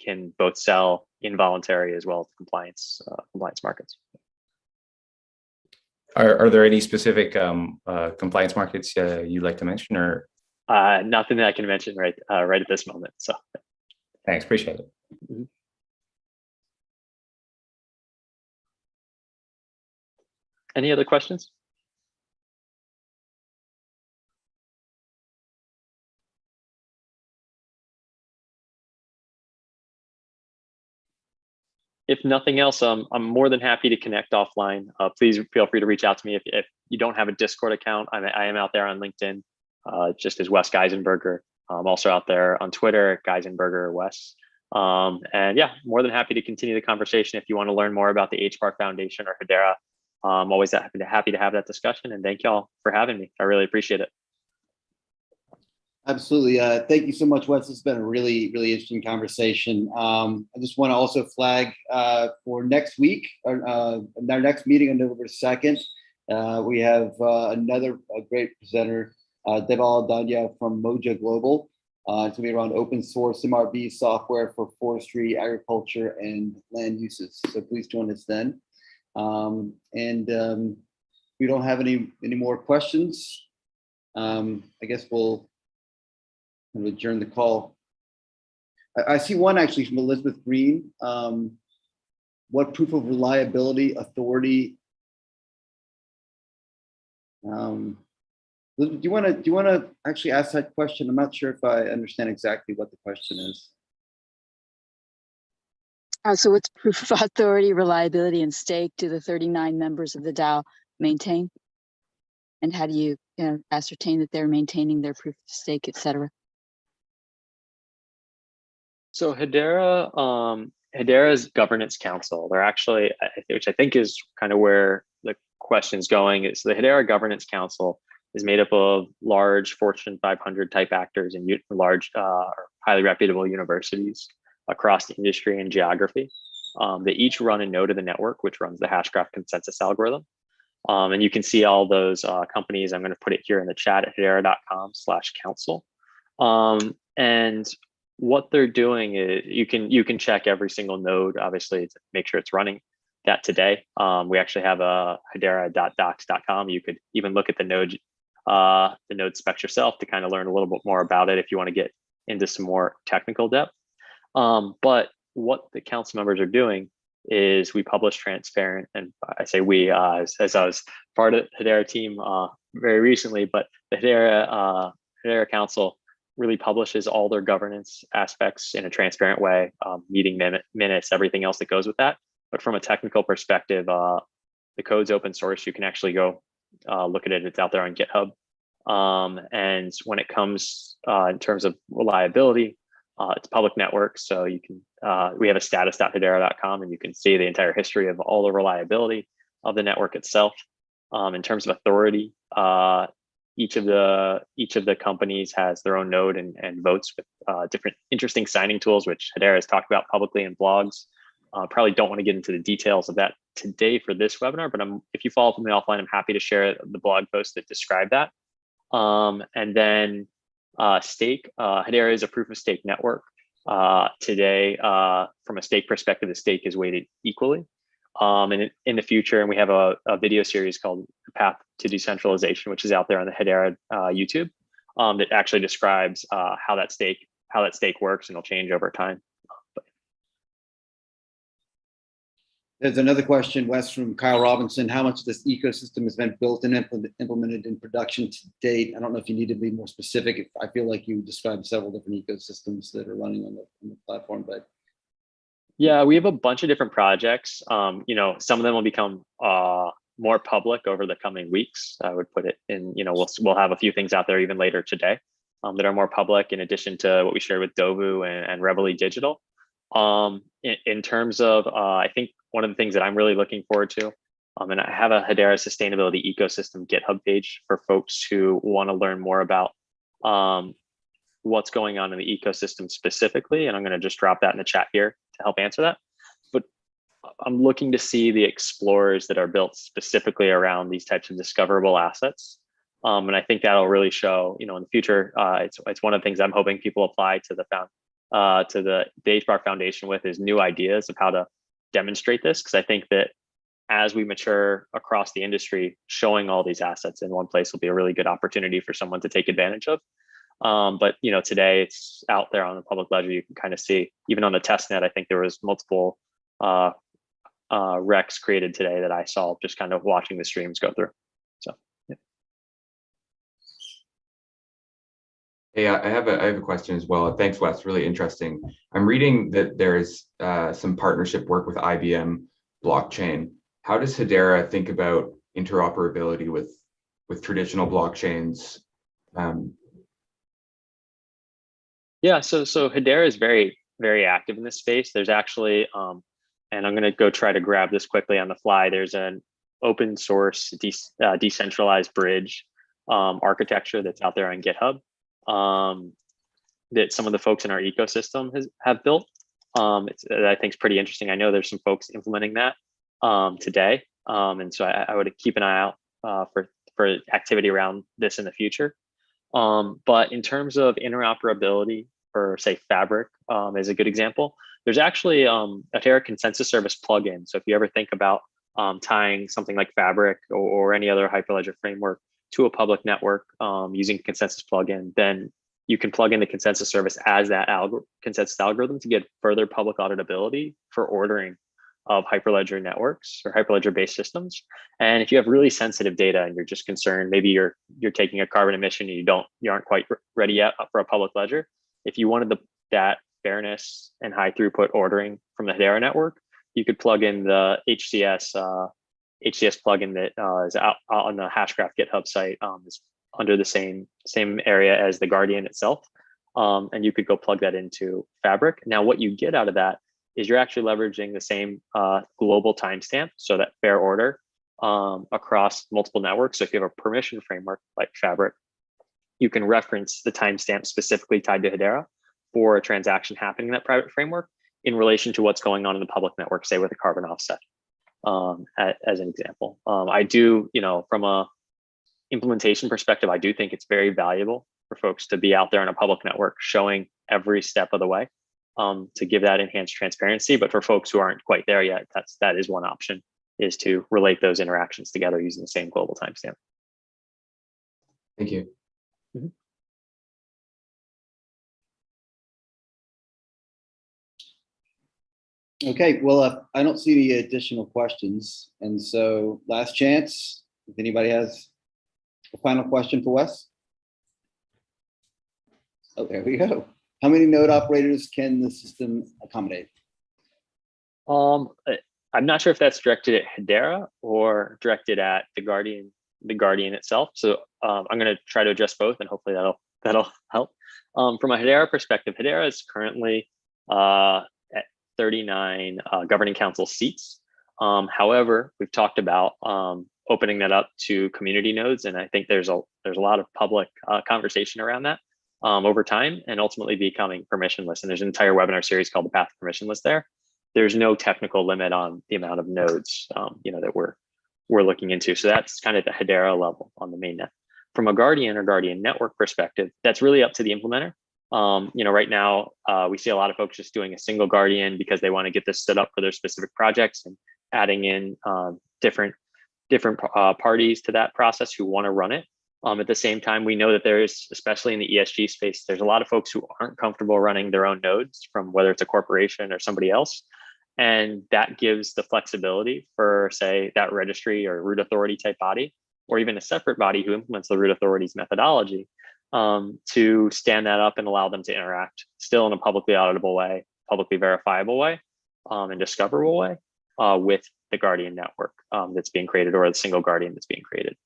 can both sell involuntary as well as compliance markets. Are there any specific compliance markets you'd like to mention, or? Nothing that I can mention right at this moment. So Thanks, appreciate it. Mm-hmm. Any other questions? If nothing else, I'm more than happy to connect offline. Please feel free to reach out to me if you don't have a Discord account. I am out there on LinkedIn, just as Wes Geisenberger. I'm also out there on Twitter, Geisenberger Wes. And yeah, more than happy to continue the conversation if you want to learn more about the HBAR Foundation or Hedera. I'm always happy to have that discussion, and thank y'all for having me. I really appreciate it. Absolutely. Thank you so much, Wes. It's been a really, really interesting conversation. I just want to also flag for next week, our next meeting on November 2nd, we have another great presenter, Deval Danya from Moja Global. It's going to be around open source MRB software for forestry, agriculture, and land uses. So please join us then. We don't have any more questions. I guess we'll adjourn the call. I see one actually from Elizabeth Green. What proof of reliability authority? Do you want to actually ask that question? I'm not sure if I understand exactly what the question is. So what's proof of authority, reliability, and stake do the 39 members of the DAO maintain? And how do you ascertain that they're maintaining their proof of stake, et cetera? So Hedera's governance council, they're actually, which I think is kind of where the question's going, is the Hedera governance council is made up of large Fortune 500 type actors and large, highly reputable universities across the industry and geography. They each run a node of the network, which runs the Hashgraph consensus algorithm. And you can see all those companies. I'm going to put it here in the chat at hedera.com/council. And what they're doing is you can check every single node, obviously, to make sure it's running that today. We actually have a hedera.docs.com. You could even look at the node specs yourself to kind of learn a little bit more about it if you want to get into some more technical depth. But what the council members are doing is we publish transparent, and I say we as I was part of the Hedera team very recently, but the Hedera council really publishes all their governance aspects in a transparent way, meeting minutes, everything else that goes with that. But from a technical perspective, the code's open source. You can actually go look at it. It's out there on GitHub. And when it comes in terms of reliability, it's public network. So you can, we have a status.hedera.com and you can see the entire history of all the reliability of the network itself. In terms of authority, each of the companies has their own node and votes with different interesting signing tools, which Hedera has talked about publicly in blogs. Probably don't want to get into the details of that today for this webinar, but if you follow up with me offline, I'm happy to share the blog posts that describe that. And then stake, Hedera is a proof of stake network. Today, from a stake perspective, the stake is weighted equally. And in the future, and we have a video series called The Path to Decentralization, which is out there on the Hedera YouTube, that actually describes how that stake works, and it'll change over time. There's another question, Wes, from Kyle Robinson. How much of this ecosystem has been built and implemented in production to date? I don't know if you need to be more specific. I feel like you described several different ecosystems that are running on the platform, but. Yeah, we have a bunch of different projects. You know, some of them will become more public over the coming weeks. I would put it in, you know, we'll have a few things out there even later today that are more public, in addition to what we shared with Dovu and Revly Digital. In terms of, I think one of the things that I'm really looking forward to, and I have a Hedera sustainability ecosystem GitHub page for folks who want to learn more about what's going on in the ecosystem specifically. And I'm going to just drop that in the chat here to help answer that. But I'm looking to see the explorers that are built specifically around these types of discoverable assets. And I think that'll really show, you know, in the future, it's one of the things I'm hoping people apply to the HBAR Foundation with, is new ideas of how to demonstrate this. Because I think that as we mature across the industry, showing all these assets in one place will be a really good opportunity for someone to take advantage of. But you know, today it's out there on the public ledger. You can kind of see, even on the testnet, I think there was multiple recs created today that I saw just kind of watching the streams go through. So yeah. Hey, I have a question as well. Thanks, Wes. Really interesting. I'm reading that there's some partnership work with IBM blockchain. How does Hedera think about interoperability with traditional blockchains? Yeah, so Hedera is very, very active in this space. There's actually, and I'm going to go try to grab this quickly on the fly. There's an open source decentralized bridge architecture that's out there on GitHub that some of the folks in our ecosystem have built. I think it's pretty interesting. I know there's some folks implementing that today, and so I would keep an eye out for activity around this in the future. But in terms of interoperability, for say Fabric is a good example. There's actually a Hedera consensus service plugin. So if you ever think about tying something like Fabric or any other Hyperledger framework to a public network using consensus plugin, then you can plug in the consensus service as that consensus algorithm to get further public auditability for ordering of Hyperledger networks or Hyperledger-based systems. And if you have really sensitive data and you're just concerned, maybe you're taking a carbon emission and you aren't quite ready yet for a public ledger. If you wanted that fairness and high throughput ordering from the Hedera network, you could plug in the HCS plugin that is out on the Hashgraph GitHub site. Is under the same area as the Guardian itself, and you could go plug that into Fabric. Now, what you get out of that is you're actually leveraging the same global timestamp, so that fair order across multiple networks. So if you have a permission framework like Fabric, you can reference the timestamp specifically tied to Hedera for a transaction happening in that private framework in relation to what's going on in the public network, say with a carbon offset, as an example. I do, you know, from a implementation perspective, I do think it's very valuable for folks to be out there on a public network showing every step of the way to give that enhanced transparency. But for folks who aren't quite there yet, that is one option, is to relate those interactions together using the same global timestamp. Thank you. Mm-hmm. Okay, well, I don't see any additional questions. And so last chance, if anybody has a final question for Wes. Oh, there we go. How many node operators can the system accommodate? I'm not sure if that's directed at Hedera or directed at the Guardian the Guardian itself. So I'm going to try to address both, and hopefully that'll help. From a Hedera perspective, Hedera is currently at 39 governing council seats. However, we've talked about opening that up to community nodes, and I think there's a lot of public conversation around that over time, and ultimately becoming permissionless. And there's an entire webinar series called the Path to Permissionless there. There's no technical limit on the amount of nodes that we're looking into. So that's kind of the Hedera level on the mainnet. From a Guardian or Guardian network perspective, that's really up to the implementer. Right now we see a lot of folks just doing a single Guardian because they want to get this set up for their specific projects, and adding in different parties to that process who want to run it. At the same time, we know that there is, especially in the ESG space, there's a lot of folks who aren't comfortable running their own nodes from whether it's a corporation or somebody else. And that gives the flexibility for, say, that registry or root authority type body, or even a separate body who implements the root authority's methodology, to stand that up and allow them to interact still in a publicly auditable way, publicly verifiable way, and discoverable way with the Guardian network that's being created, or the single Guardian that's being created.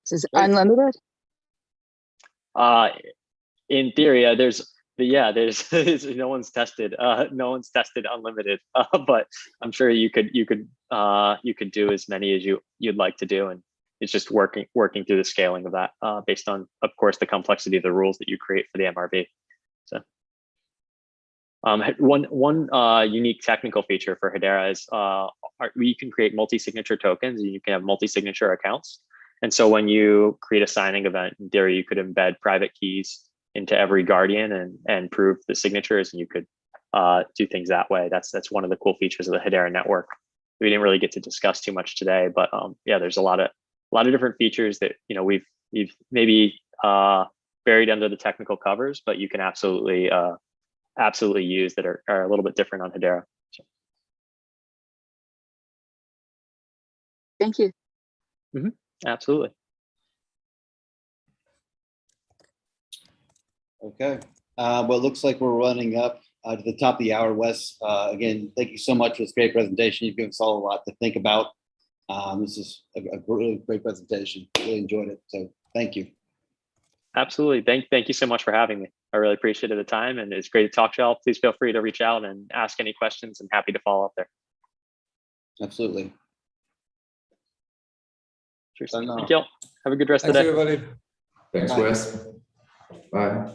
This is unlimited? In theory, there's no one's tested unlimited, but I'm sure you could do as many as you'd like to do, and it's just working through the scaling of that based on, of course, the complexity of the rules that you create for the MRV. So one unique technical feature for Hedera is we can create multi-signature tokens, and you can have multi-signature accounts. And so when you create a signing event, in theory, you could embed private keys into every Guardian and prove the signatures, and you could do things that way. That's one of the cool features of the Hedera network. We didn't really get to discuss too much today, but yeah, there's a lot of different features that we've maybe buried under the technical covers, but you can absolutely use that are a little bit different on Hedera. So. Thank you. Mm-hmm. Absolutely. Okay. Well, it looks like we're running up to the top of the hour. Wes, again, thank you so much for this great presentation. You've given us all a lot to think about. This is a really great presentation. Really enjoyed it. So thank you. Absolutely. Thank you so much for having me. I really appreciated the time, and it's great to talk to y'all. Please feel free to reach out and ask any questions. I'm happy to follow up there. Absolutely. Cheers. Thank you all. Have a good rest of the day. Everybody. Thanks, Bye. Wes. Bye.